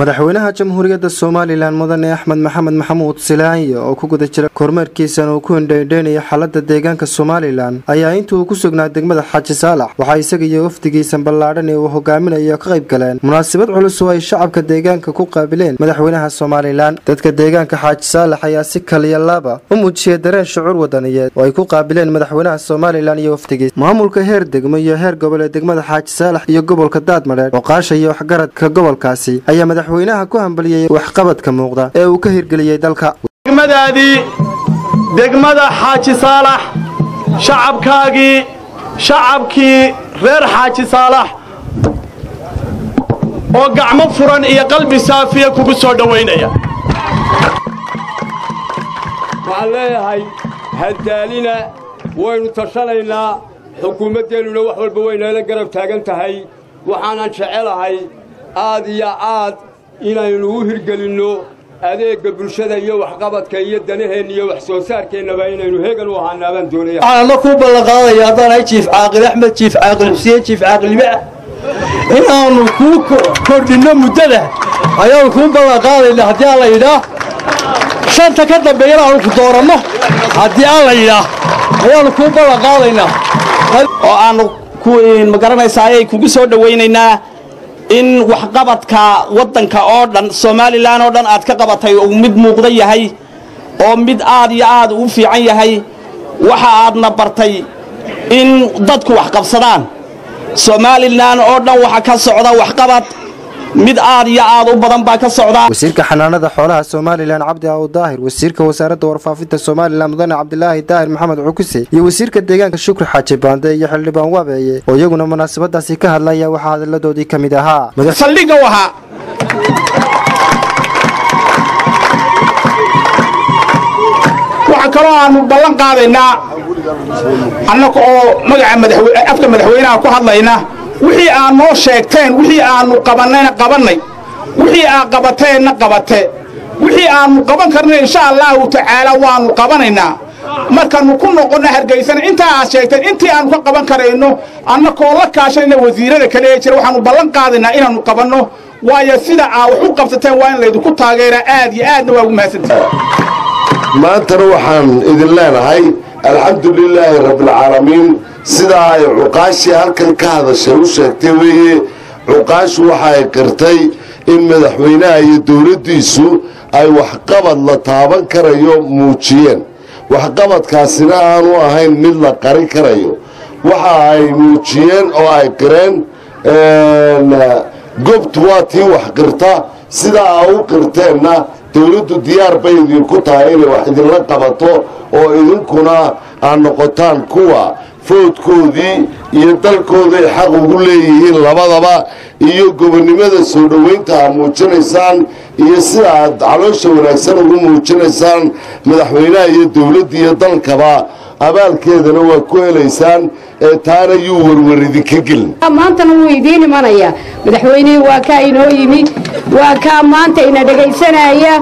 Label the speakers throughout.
Speaker 1: madaxweynaha jamhuuriyadda Soomaaliland mudane Axmed Maxamed Maxamuud Silaanyo oo ku guda jira kormeerkiisa oo ku indheynaya xaaladda deegaanka Soomaaliland ayaa intuu ku sugnaa degmada Xaaji Saalax waxa isaga iyo wafdigiisa ballaaran ee uu hogaaminayo ka qayb galeen munaasabad culus oo ay shacabka deegaanka ku qaabileen madaxweynaha Soomaaliland dadka deegaanka Xaaji Saalax ayaa si kaliya laba u muujiyay dareen shucuur wadaniyeed oo ay ku qaabileen madaxweynaha Soomaaliland iyo wafdigiisa maamulka heer degmo iyo heer gobol ee degmada Xaaji Saalax iyo gobolka Daadmareed oo qaashay waxgaradka gobolkaasi ayaa madaxweynaha ku hambaliyay waxqabadka muuqda ee uu ka hirgeliyay dalka
Speaker 2: degmada Xaaji Saalax shacabkii reer Xaaji Saalax oo gacmo furan iyo qalbi saafiya kugu soo dhaweynaya
Speaker 3: waxaan leeyahay hadaalina waynu tashanaynaa xukuumadeennuna wax walba waynaala garab taagan tahay waxaanan jecelahay aad iyo aad inaynu u hirgelinno adeegga bulshada iyo waxqabadka iyo danaheenna iyo wax soo saarkeennaba inaynu heegan u ahaanaabaan doonaya
Speaker 4: waxaan ku ballan qaadaya haddaan ahay jiif caaqil axmed jiif caaqil xuseen jiif caaqil libax inaannu kuu kordhinno muddada ayaannu kuu ballan qaadaynaa haddii aan la yidhaah shanta ka dambeeyana aanu ku dooranno haddii aan la yidhaah ayaannu kuu ballan qaadaynaa
Speaker 5: oo aannu ma garanaysaa ayay kugu soo dhowaynaynaa in waxqabadka waddanka oo dhan Soomaaliland oo dhan aad ka qabatay oo mid muuqda yahay oo mid aad iyo aad u fiican yahay waxa aadna bartay in dadku wax qabsadaan Soomaaliland oo dhan waxa ka socda waxqabad mid aad iyo aad u badan baa ka socda
Speaker 1: wasiirka xanaanada xoolaha Soomaaliland Cabdi Aw Daahir wasiirka wasaaradda warfaafinta Soomaaliland mudane Cabdilaahi Daahir Maxamed Cukuse iyo wasiirka deegaanka Shukri Xaaji Baande iyo xildhibaan Wabeeye oo iyaguna munaasabadaasi ka hadlaya waxa hadaladoodii kamid ahaa
Speaker 2: saldhiga waxa kaloo aanu ballan qaadaynaa annaka oo magaca madaxweynaha ku hadlayna wixii aan noo sheegteen wixii aanu qabanayna qabanay wixii aan qabateenna qabate wixii aanu qaban karnay insha Allah ta'ala waanu qabanaynaa markaanu ku noqono hargeysana inta aad sheegteen intii aanu ka qaban kareyno annakoo la kaashanayna wasiirada kale ee jira waxaanu ballan qaadaynaa inaanu qabanno waayo sida aad wax u qabsateen waa in la idinku taageeraa aad iyo aadna waa ugu mahadsantahay
Speaker 6: maantana waxaan idin leenahay alxamdulilaahi rabbil caalamiin sidaa ay cuqaashi halkan ka hadashay u sheegtay weeye cuqaashu waxa ay qirtay in madaxweynaha iyo dowladdiisu ay waxqabad la taaban karayo muujiyeen waxqabadkaasina aanu ahayn mid la qarin karayo waxa ay muujiyeen oo ay qireen gobtu waa tii wax qirta sidaa aa u qirteenna dowladdu diyaar bay idinku tahay inay wax idinla qabato oo idinkuna aad noqotaan kuwa foodkoodii iyo dalkooday xaq ugu leeyihiin labadaba iyo gobonnimada soo dhoweynta aad muujinaysaan iyo sida aad caloosha wanaagsan ugu muujinaysaan madaxweynaha iyo dowladda iyo dalkaba abaalkeedana waa ku helaysaan ee taana yuu warwar idinka gelin
Speaker 7: maantana wuu idiin imanaya madaxweynihii waa kaa inoo yimi waa kaa maanta ina dhegaysanaya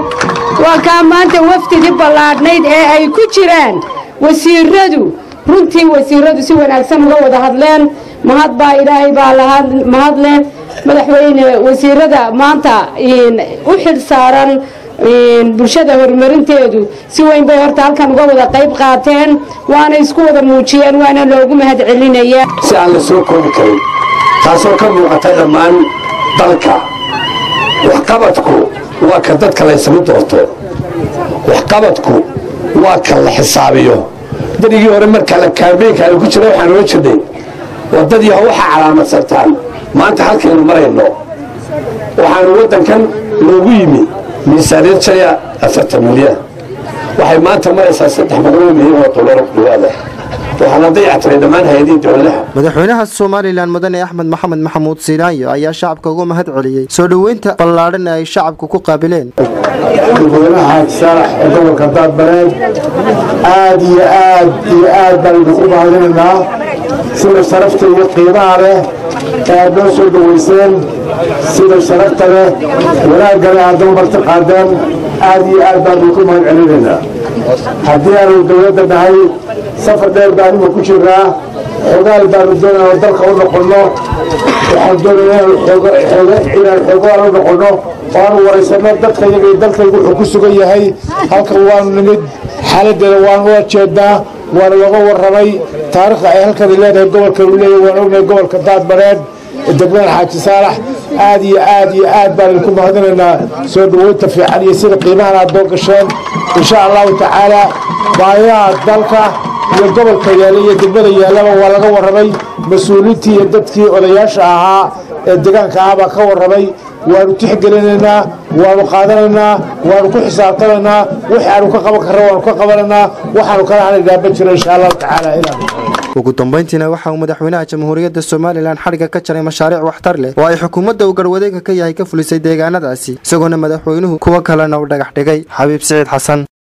Speaker 7: waa kaa maanta wafdidii ballaadhnayd ee ay ku jiraan wasiiradu runtii wasiiradu si wanaagsan uga wada hadleen mahad baa ilaahay baa mahadleen madaxweyne wasiirada maanta u xil saaran bulshada horumarinteedu si weyn bay horta halkan uga wada qayb qaateen waana isku wada muujiyeen waana loogu mahad celinaya
Speaker 4: si aan la soo koobi karin taasoo ka muuqata dhammaan dalka waxqabadku waa ka dadka la isugu doorto waxqabadku waa ka la xisaabiyo darigii hore marka la kaambeynka ay ku jiray waxaan uga jirnay wadadii waxa calaamadsantaan maanta halkaynu marayno waxaanu waddankan loogu yimi miisaaniyad jaya 40 milyan waxay maanta maraysaa 300 milyan oo dollar gudaha waxaana dayactiray dhammaan hay'adaha dowladda
Speaker 1: madaxweynaha Soomaaliland mudane Axmed Maxamed Maxamuud Silaanyo ayaa shacabka uga mahad celiyay soo dhaweynta ballaaran ay shacabku ku qaabileen
Speaker 8: madaxweynaha Saalax ee gobolka Daadmareed aad iyo aad baan ugu baahanaynaa sida sharafta iyo qiimaha leh ee noo soo dhaweyseen sida sharafta leh wanaagga leh aad marti qaadeen aad iyo aad baan ugu mahad celinaynaa haddii aanu dowladda nahay safar dheer baan ku jirnaa xogaal baanu doonayna dalka u noqonno waxaan doonaynaa inaan xogaal u noqonno waanu waraysanno dadka iyaga iyo dalkaygu wuxuu ku sugan yahay halkan waanu nimid xaaladdeeda waanu la jeednaa waana laga warramay taariikhda ay halkani leedahay gobolka uu leeyahay waan ognahay gobolka daadmareed degmada xaaji saalax aad iyo aad iyo aad baan idinku mahadinaynaa soo dhaweynta fiican iyo sida qiimahan aad boo gasheen insha allahu tacaala baayaha dalka iyo gobolka yaalla iyo degmada yaallaba waa laga warramay mas-uuliintii iyo dadkii odayaasha ahaa ee deegaanka ah baa ka warramay waanu tixgelinaynaa waanu qaadanaynaa waanu ku xisaabtanaynaa wixii aanu ka qaban karro waanu ka qabanaynaa waxaanu kala hanaynaa ma jiro insha allahu tacaala
Speaker 1: ugu dambeyntiina waxa uu madaxweynaha jamhuuriyadda somalilan xadhigga ka jaray mashaariic waxtar leh oo ay xukuumadda uu garwadeega ka yahay ka fulisay deegaanadaasi isagoona madaxweynuhu kuwo kalena u dhagax dhigay xabiib siciid xasan.